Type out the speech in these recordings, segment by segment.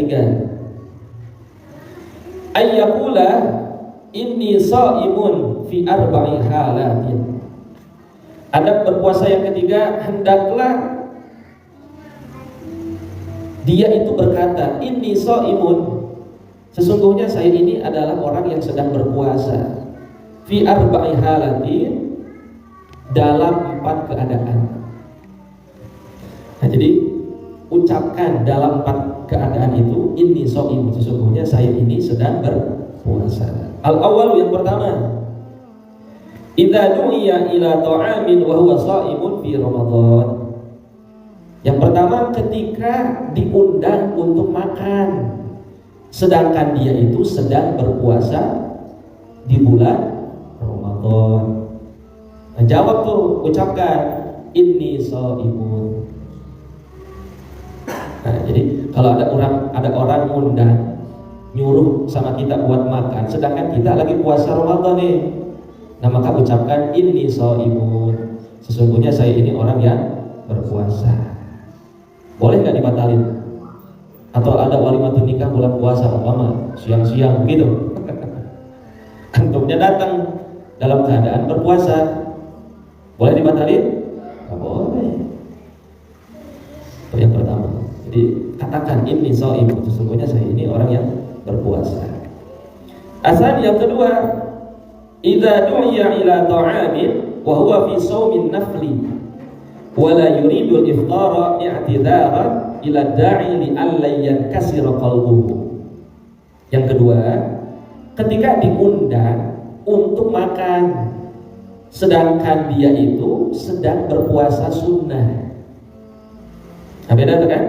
ketiga, ayyaqula inni shaimun fi arba'i halatin. Adab berpuasa yang ketiga, hendaklah dia itu berkata, inni shaimun, sesungguhnya saya ini adalah orang yang sedang berpuasa, fi arba'i halatin, dalam 4 keadaan. Nah, jadi ucapkan dalam 4 keadaan itu, inni shaimun, sesungguhnya saya ini sedang berpuasa. Al-awwal, yang pertama, idza du'iya ila ta'amin wa huwa shaimun fi Ramadan. Yang pertama, ketika diundang untuk makan sedangkan dia itu sedang berpuasa di bulan Ramadan. Nah, jawab tuh, ucapkan inni shaimun. Nah, jadi kalau ada orang undang nyuruh sama kita buat makan sedangkan kita lagi puasa Ramadan nih, nah maka ucapkan inni shaimun, sesungguhnya saya ini orang yang berpuasa. Boleh nggak dibatalin? Atau ada walimatun nikah bulan puasa umpama siang-siang gitu, antumnya datang dalam keadaan berpuasa, boleh dibatalin? Nggak boleh. Itu yang pertama. Jadi katakan inni shaimun, sesungguhnya saya ini orang yang berpuasa. Asal yang kedua, idza du'iya ila ta'amin wa huwa fi shaumin nafli wa la yuridu al-iftara i'tidaran ila da'i li alla yankasira qalbuhu. Yang kedua, ketika diundang untuk makan sedangkan dia itu sedang berpuasa sunnah. Nah, beda tuh kan?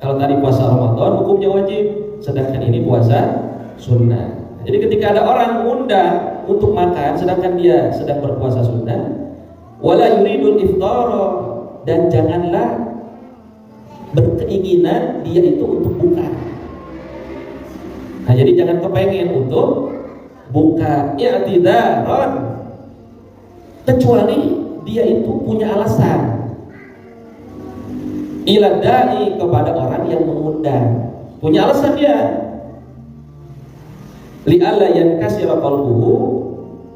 Kalau tadi puasa Ramadan hukumnya wajib, sedangkan ini puasa sunnah. Jadi ketika ada orang undang untuk makan sedangkan dia sedang berpuasa sunnah, wala yuridul iftara, dan janganlah berkeinginan dia itu untuk buka. Nah, jadi jangan kepengen untuk buka i'tidaran, kecuali dia itu punya alasan, ila da'i, kepada orang yang mengundang, punya alasan dia, li alla yankasira qalbuhu,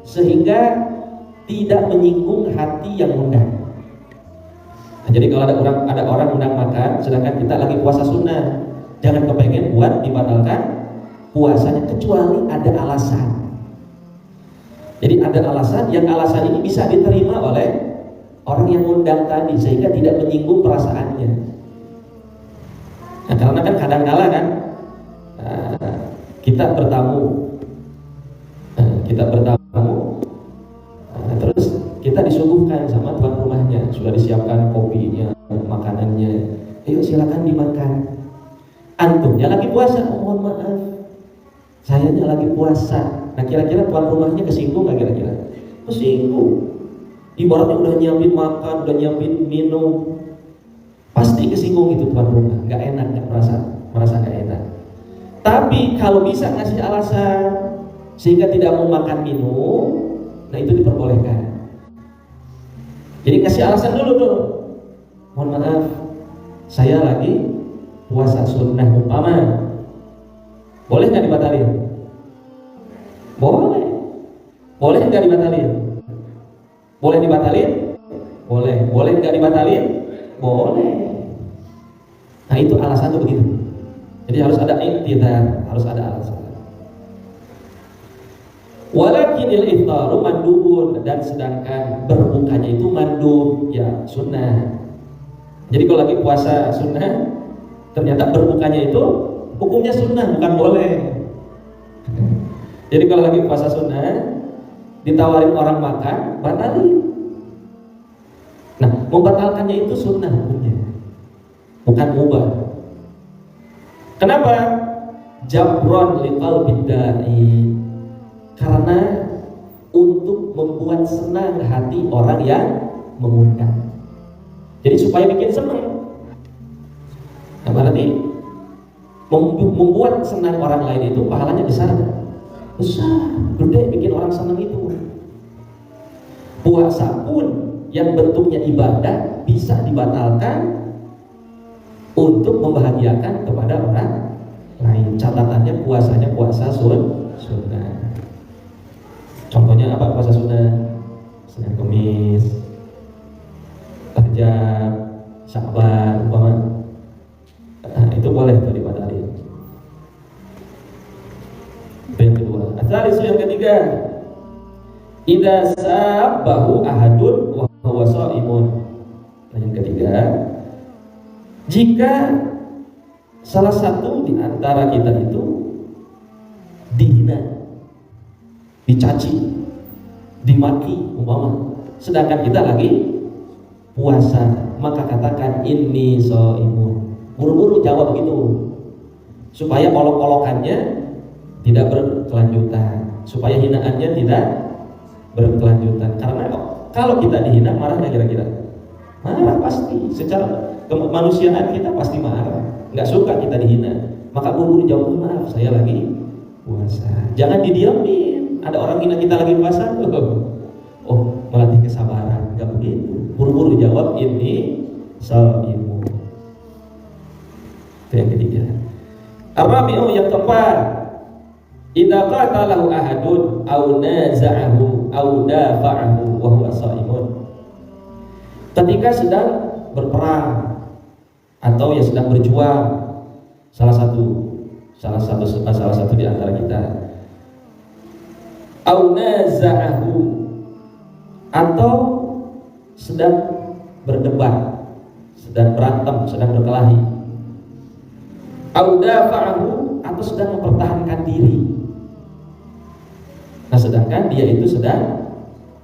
sehingga tidak menyinggung hati yang mengundang. Nah, jadi kalau ada orang undang makan sedangkan kita lagi puasa sunnah, jangan kepengen buat dibatalkan puasanya, kecuali ada alasan. Jadi ada alasan, yang alasan ini bisa diterima oleh orang yang mengundang tadi sehingga tidak menyinggung perasaannya. Nah, karena kan kadang-kala kan kita bertamu, terus kita disuguhkan sama tuan rumahnya, sudah disiapkan kopinya, makanannya, ayo silakan dimakan. Antumnya lagi puasa, oh, mohon maaf, sayanya lagi puasa. Nah, kira-kira tuan rumahnya kesinggung nggak kira-kira? Kesinggung. Ibaratnya udah nyiapin makan, udah nyiapin minum, pasti kesinggung itu tuan rumah, nggak enak, nggak merasa nggak enak. Tapi kalau bisa ngasih alasan sehingga tidak mau makan minum, nah itu diperbolehkan. Jadi kasih alasan dulu tuh, mohon maaf, saya lagi puasa sunnah umpama, boleh nggak dibatalin? Boleh. Boleh nggak dibatalin? Boleh dibatalin? Boleh. Boleh nggak dibatalin? Boleh. Nah, itu alasan tuh begitu. Jadi harus ada iktidar, harus ada alasan. Walakinil iftaru mandubun, dan sedangkan berbukanya itu mandub, ya sunnah. Jadi kalau lagi puasa sunnah, ternyata berbukanya itu hukumnya sunnah, bukan boleh. Jadi kalau lagi puasa sunnah, ditawarin orang makan, batalin. Nah, membatalkannya itu sunnah hukumnya, bukan mubah. Kenapa? Jabron liqalbid da'i, karena untuk membuat senang hati orang yang mengundang. Jadi supaya bikin senang. Nah, berarti membuat senang orang lain itu pahalanya besar. Besar, gede, bikin orang senang itu. Puasa pun yang bentuknya ibadah bisa dibatalkan untuk membahagiakan kepada orang lain. Catatannya puasanya puasa sunnah. Contohnya apa puasa sunnah? Senin Kamis, Rajab, Sya'ban, umpama. Nah, itu boleh tuh dibadali. Itu yang kedua. Asal yang ketiga, idza sabahu ahadun wa huwa shaimun. Yang ketiga, jika salah satu di antara kita itu dihina, dicaci, dimaki umpama, sedangkan kita lagi puasa, maka katakan inni shaimun. Buru-buru jawab gitu, supaya olok-olokannya tidak berkelanjutan, supaya hinaannya tidak berkelanjutan. Karena kalau kita dihina, marahnya kira-kira? Marah pasti, secara kemanusiaan kita pasti marah, nggak suka kita dihina. Maka buru-buru jawab, maaf saya lagi puasa. Jangan didiamin, ada orang hina kita lagi puasa, oh melatih kesabaran, nggak begitu. Buru-buru jawab ini shaimun. Itu yang ketiga. Ar-rabi'u, yang keempat, idza qatalahu ahadun aw naza'ahu aw dafa'ahu wa huwa shaimun. Ketika sedang berperang atau ya sedang berjuang salah satu di antara kita, aw naza'ahu, atau sedang berdebat, sedang berantem, sedang berkelahi, aw dafa'ahu, atau sedang mempertahankan diri. Nah, sedangkan dia itu sedang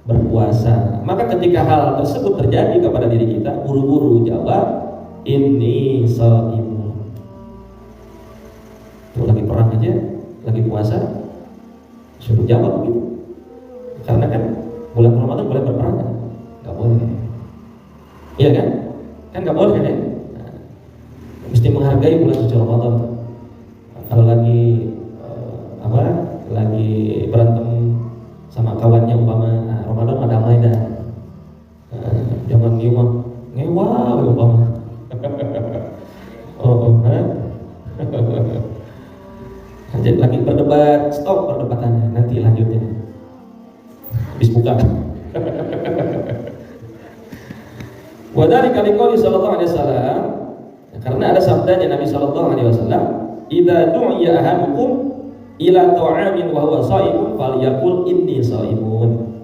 berpuasa. Maka ketika hal tersebut terjadi kepada diri kita, buru-buru jawab inni shaimun. Tuh lagi perang aja, lagi puasa, suruh jawab gitu. Karena kan bulan Ramadan boleh berperang kan? Gak boleh. Iya kan? Kan gak boleh kan ya? Nah, mesti menghargai bulan suci Ramadan. Kalau lagi lagi berantem sama kawannya umpama, nah, Ramadan mah damai dah. Jangan ngewa umpama. Jadi lagi berdebat, stop perdebatannya, nanti lanjutnya habis buka. Wa dzalika liqouli sallallahu alaihi wasallam, karena ada sabdanya Nabi sallallahu alaihi wasallam, idza du'iya ahadukum ila ta'amin wa huwa shaimun falyaqul inni shaimun.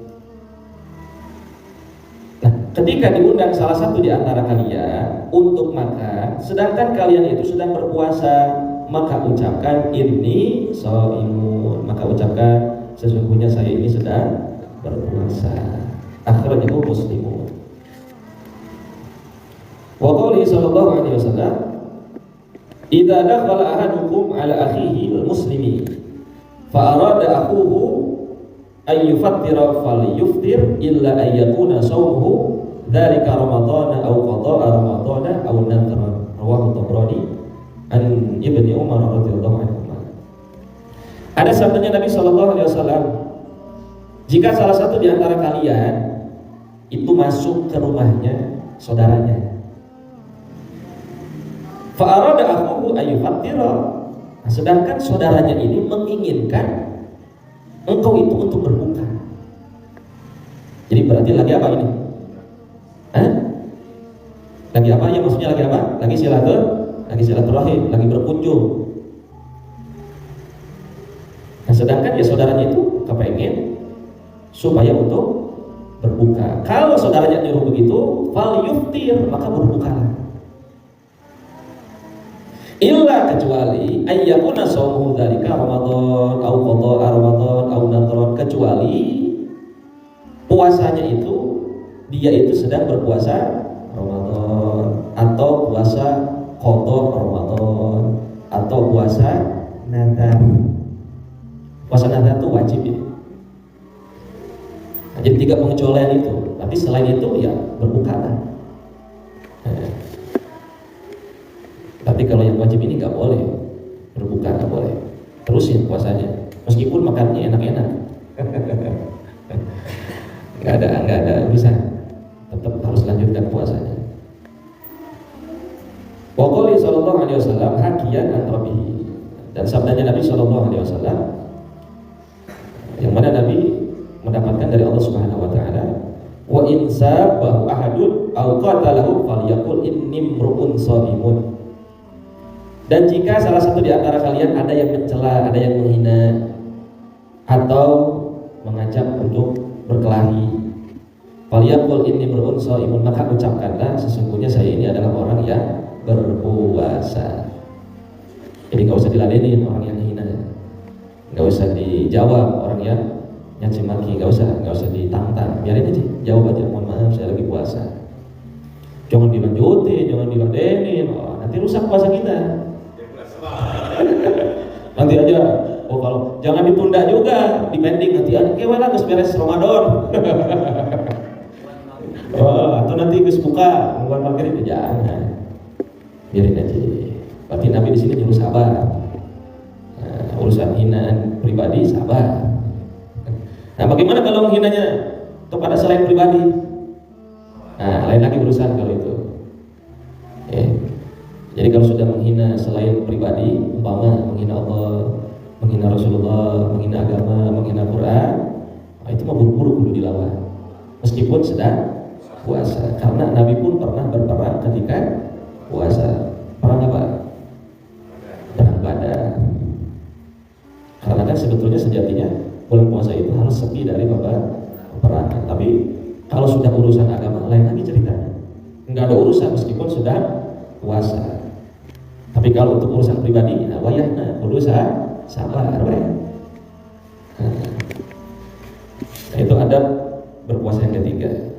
Nah, ketika diundang salah satu di antara kalian untuk makan, sedangkan kalian itu sedang berpuasa, maka ucapkan inni shaimun. Maka ucapkan sesungguhnya saya ini sedang berpuasa. Akhrajahu Muslimun. Wa qawli sallallahu alaihi wasallam, idza dakhala ahadukum ala akhihi al-muslimi fa arada akhuhu ay yufattira falyuftir illa ay yakuna shawmuhu dzalika ramadhana aw qada'a ramadhana aw nadhran. Rawahu Tabrani an Ibnu Umar radhiyallahu anhu. Ada sabdanya Nabi sallallahu alaihi wasallam, jika salah satu di antara kalian itu masuk ke rumahnya saudaranya, fa'arada akhuhu ayyufattira, nah, sedangkan saudaranya ini menginginkan engkau itu untuk berbuka. Jadi berarti lagi apa ini? Lagi apa ya, maksudnya lagi apa? Lagi silaturahim, lagi berkunjung. Nah, sedangkan ya saudaranya itu kepengen supaya untuk berbuka. Kalau saudaranya nyuruh begitu, fal yuftir, maka berbukalah. Illa, kecuali ayyakuna shaumuhu dzalika Ramadan au qada'a Ramadan au nadhran, kecuali puasanya itu dia itu sedang berpuasa Ramadan, atau puasa qada Ramadan, atau puasa nadhar. Puasa nadhar itu wajib ya. Nah, jadi 3 pengecualian itu. Tapi selain itu ya berbukalah. Tapi kalau yang wajib ini nggak boleh berbuka, nggak boleh. Terusin puasanya, meskipun makannya enak-enak. nggak ada bisa, tetap harus lanjutkan puasanya. Wa qala sallallahu alaihi wasallam hakiyan an rabbihi, Dan sabdanya Nabi Shallallahu Alaihi Wasallam, yang mana Nabi mendapatkan dari Allah Subhanahu Wa Taala, wa in sabahu ahadun aw qatalahu falyaqul inni mru'un shaimun. Dan jika salah satu di antara kalian ada yang mencela, ada yang menghina atau mengajak untuk berkelahi, falyaqul inni mru'un shaimun, maka ucapkanlah sesungguhnya saya ini adalah orang yang berpuasa. Jadi nggak usah diladenin orang yang hina, nggak usah dijawab orang yang nyaci maki, nggak usah ditantang, biarin aja, jawab aja, mohon maaf saya lagi puasa. Jangan dilanjutin, jangan diladenin, nanti rusak puasa kita. Nanti aja, kalau jangan ditunda juga, dipending nanti aja, kewala harus beres Ramadan. Atau nanti geus buka, nungguan maghrib, jangan, biarin aja. Berarti Nabi di sini nyuruh sabar. Nah, urusan hinaan pribadi sabar. Nah, bagaimana kalau menghinanya kepada selain pribadi? Nah, lain lagi urusan kalau itu. Jadi kalau sudah menghina selain pribadi, umpama menghina Allah, menghina Rasulullah, menghina agama, menghina Quran, itu mah buru-buru kudu dilawan. Meskipun sedang puasa, karena Nabi pun pernah berperang ketika puasa. Perang apa? Perang Badar. Karena kan sebetulnya sejatinya bulan puasa itu harus sepi dari peperangan. Tapi kalau sudah urusan agama lain lagi ceritanya. Enggak ada urusan meskipun sudah puasa. Tapi kalau untuk urusan pribadi, nah wayahna kudu sabar. Nah, itu adab berpuasa yang ketiga.